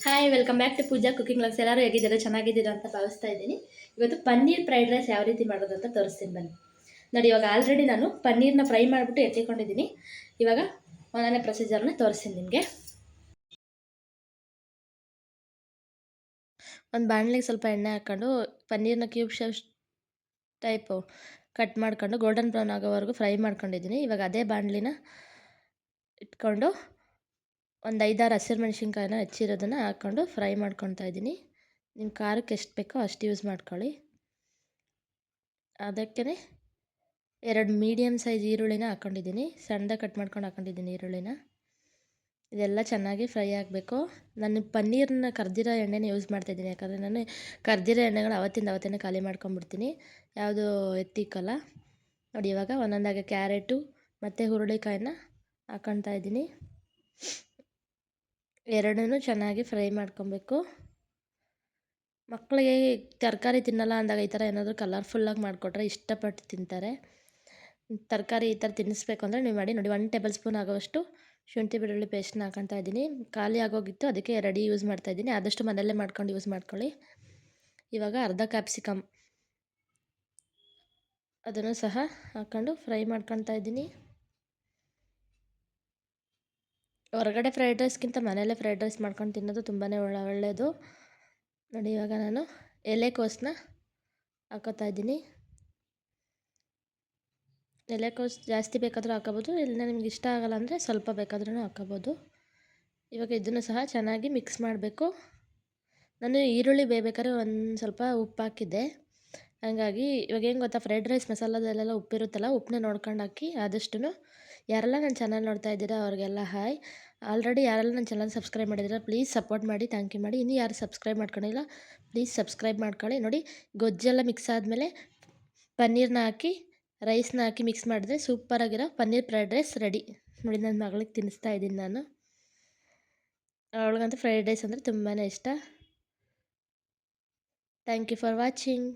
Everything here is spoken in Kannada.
Hi welcome back to Pooja cooking vlogs. ಎಲ್ಲರೂ ಹೇಗಿದ್ದೀರಾ? ಚೆನ್ನಾಗಿದ್ದೀರಾ ಅಂತ ಭಾವಿಸ್ತಾ ಇದ್ದೀನಿ. ಇವತ್ತು ಪನ್ನೀರ್ ಫ್ರೈಡ್ ರೈಸ್ ಯಾವ ರೀತಿ ಮಾಡೋದು ಅಂತ ತೋರಿಸ್ತೀನಿ ಬನ್ನಿ. ನೋಡಿ, ಇವಾಗ ಆಲ್ರೆಡಿ ನಾನು ಪನ್ನೀರ್ನ ಫ್ರೈ ಮಾಡಿಬಿಟ್ಟು ಎತ್ತಿಕೊಂಡಿದ್ದೀನಿ. ಇವಾಗ ಒಂದನೇ ಪ್ರೊಸೀಜರ್ನ ತೋರಿಸ್ತೀನಿ ನಿಮಗೆ. ಒಂದು ಬಾಣಲೆಗೆ ಸ್ವಲ್ಪ ಎಣ್ಣೆ ಹಾಕ್ಕೊಂಡು ಪನ್ನೀರ್ನ ಕ್ಯೂಬ್ ಶೇಪ್ ಟೈಪು ಕಟ್ ಮಾಡ್ಕೊಂಡು ಗೋಲ್ಡನ್ ಬ್ರೌನ್ ಆಗೋವರೆಗೂ ಫ್ರೈ ಮಾಡ್ಕೊಂಡಿದ್ದೀನಿ. ಇವಾಗ ಅದೇ ಬಾಣಲಿನ ಇಟ್ಕೊಂಡು ಒಂದು 5-6 ಹಸಿರು ಮೆಣಸಿನ್ಕಾಯಿನ ಹೆಚ್ಚಿರೋದನ್ನು ಹಾಕ್ಕೊಂಡು ಫ್ರೈ ಮಾಡ್ಕೊತಾ ಇದ್ದೀನಿ. ನಿಮ್ಮ ಖಾರಕ್ಕೆ ಎಷ್ಟು ಬೇಕೋ ಅಷ್ಟು ಯೂಸ್ ಮಾಡ್ಕೊಳ್ಳಿ. ಅದಕ್ಕೆ 2 ಮೀಡಿಯಮ್ ಸೈಜ್ ಈರುಳ್ಳಿನ ಹಾಕ್ಕೊಂಡಿದ್ದೀನಿ. ಸಣ್ಣದಾಗಿ ಕಟ್ ಮಾಡ್ಕೊಂಡು ಹಾಕ್ಕೊಂಡಿದ್ದೀನಿ ಈರುಳ್ಳಿನ. ಇದೆಲ್ಲ ಚೆನ್ನಾಗಿ ಫ್ರೈ ಆಗಬೇಕು. ನಾನು ಪನ್ನೀರನ್ನ ಕರ್ದಿರೋ ಎಣ್ಣೆನ ಯೂಸ್ ಮಾಡ್ತಾಯಿದ್ದೀನಿ, ಯಾಕಂದರೆ ನಾನು ಕರ್ದಿರೋ ಎಣ್ಣೆಗಳು ಅವತ್ತಿಂದ ಖಾಲಿ ಮಾಡ್ಕೊಂಬಿಡ್ತೀನಿ, ಯಾವುದು ಎತ್ತಿಕ್ಕಲ್ಲ. ನೋಡಿ, ಇವಾಗ ಒಂದೊಂದಾಗಿ ಕ್ಯಾರೆಟು ಮತ್ತು ಹುರುಳಿಕಾಯಿನ ಹಾಕ್ಕೊತಾ ಇದ್ದೀನಿ. ಎರಡನ್ನೂ ಚೆನ್ನಾಗಿ ಫ್ರೈ ಮಾಡ್ಕೊಬೇಕು. ಮಕ್ಕಳಿಗೆ ತರಕಾರಿ ತಿನ್ನಲ್ಲ ಅಂದಾಗ ಈ ಥರ ಏನಾದರೂ ಕಲರ್ಫುಲ್ಲಾಗಿ ಮಾಡಿಕೊಟ್ರೆ ಇಷ್ಟಪಟ್ಟು ತಿಂತಾರೆ. ತರಕಾರಿ ಈ ಥರ ತಿನ್ನಿಸ್ಬೇಕು ಅಂದರೆ ನೀವು ಮಾಡಿ. ನೋಡಿ, 1 ಟೇಬಲ್ ಸ್ಪೂನ್ ಆಗೋಷ್ಟು ಶುಂಠಿ ಬೆಳ್ಳುಳ್ಳಿ ಪೇಸ್ಟ್ನ ಹಾಕ್ಕೊತಾ ಇದ್ದೀನಿ. ಖಾಲಿ ಆಗೋಗಿತ್ತು, ಅದಕ್ಕೆ ರೆಡಿ ಯೂಸ್ ಮಾಡ್ತಾಯಿದ್ದೀನಿ. ಆದಷ್ಟು ಮನೆಯಲ್ಲೇ ಮಾಡ್ಕೊಂಡು ಯೂಸ್ ಮಾಡ್ಕೊಳ್ಳಿ. ಇವಾಗ ಅರ್ಧ ಕ್ಯಾಪ್ಸಿಕಮ್ ಅದನ್ನು ಸಹ ಹಾಕ್ಕೊಂಡು ಫ್ರೈ ಮಾಡ್ಕೊತಾ ಇದ್ದೀನಿ. ಹೊರಗಡೆ ಫ್ರೈಡ್ ರೈಸ್ಗಿಂತ ಮನೆಯಲ್ಲೇ ಫ್ರೈಡ್ ರೈಸ್ ಮಾಡ್ಕೊಂಡು ತಿನ್ನೋದು ತುಂಬಾ ಒಳ್ಳೆಯದು. ನೋಡಿ, ಇವಾಗ ನಾನು ಎಲೆಕೋಸನ್ನ ಹಾಕೋತಾ ಇದ್ದೀನಿ. ಎಲೆಕೋಸು ಜಾಸ್ತಿ ಬೇಕಾದರೂ ಹಾಕೋಬೋದು, ಇಲ್ಲ ನಿಮ್ಗೆ ಇಷ್ಟ ಆಗಲ್ಲ ಅಂದರೆ ಸ್ವಲ್ಪ ಬೇಕಾದ್ರೂ ಹಾಕೋಬೋದು. ಇವಾಗ ಇದನ್ನು ಸಹ ಚೆನ್ನಾಗಿ ಮಿಕ್ಸ್ ಮಾಡಬೇಕು. ನಾನು ಈರುಳ್ಳಿ ಬೇಯಬೇಕಾದ್ರೆ ಒಂದು ಸ್ವಲ್ಪ ಉಪ್ಪು ಹಾಕಿದ್ದೆ. ಹಾಗಾಗಿ ಇವಾಗ ಏನು ಗೊತ್ತಾ, ಫ್ರೈಡ್ ರೈಸ್ ಮಸಾಲದಲ್ಲೆಲ್ಲ ಉಪ್ಪಿರುತ್ತಲ್ಲ, ಉಪ್ಪನ್ನ ನೋಡ್ಕೊಂಡು ಹಾಕಿ. ಆದಷ್ಟು ಯಾರೆಲ್ಲ ನನ್ನ ಚಾನಲ್ ನೋಡ್ತಾ ಇದ್ದೀರಾ ಅವ್ರಿಗೆಲ್ಲ ಹಾಯ್. ಆಲ್ರೆಡಿ ಯಾರೆಲ್ಲ ನನ್ನ ಚಾನಲ್ ಸಬ್ಸ್ಕ್ರೈಬ್ ಮಾಡಿದ್ದೀರಾ ಪ್ಲೀಸ್ ಸಪೋರ್ಟ್ ಮಾಡಿ, ಥ್ಯಾಂಕ್ ಯು ಮಾಡಿ. ಇನ್ನೂ ಯಾರು ಸಬ್ಸ್ಕ್ರೈಬ್ ಮಾಡ್ಕೊಂಡಿಲ್ಲ ಪ್ಲೀಸ್ ಸಬ್ಸ್ಕ್ರೈಬ್ ಮಾಡ್ಕೊಳ್ಳಿ. ನೋಡಿ, ಗೊಜ್ಜೆಲ್ಲ ಮಿಕ್ಸ್ ಆದಮೇಲೆ ಪನ್ನೀರನ್ನ ಹಾಕಿ ರೈಸ್ನ ಹಾಕಿ ಮಿಕ್ಸ್ ಮಾಡಿದ್ರೆ ಸೂಪರಾಗಿರೋ ಪನ್ನೀರ್ ಫ್ರೈಡ್ ರೈಸ್ ರೆಡಿ. ನೋಡಿ, ನನ್ನ ಮಗಳಿಗೆ ತಿನ್ನಿಸ್ತಾ ಇದ್ದೀನಿ ನಾನು. ಅವಳಿಗಂತೂ ಫ್ರೈಡ್ ರೈಸ್ ಅಂದರೆ ತುಂಬಾ ಇಷ್ಟ. Thank you for watching.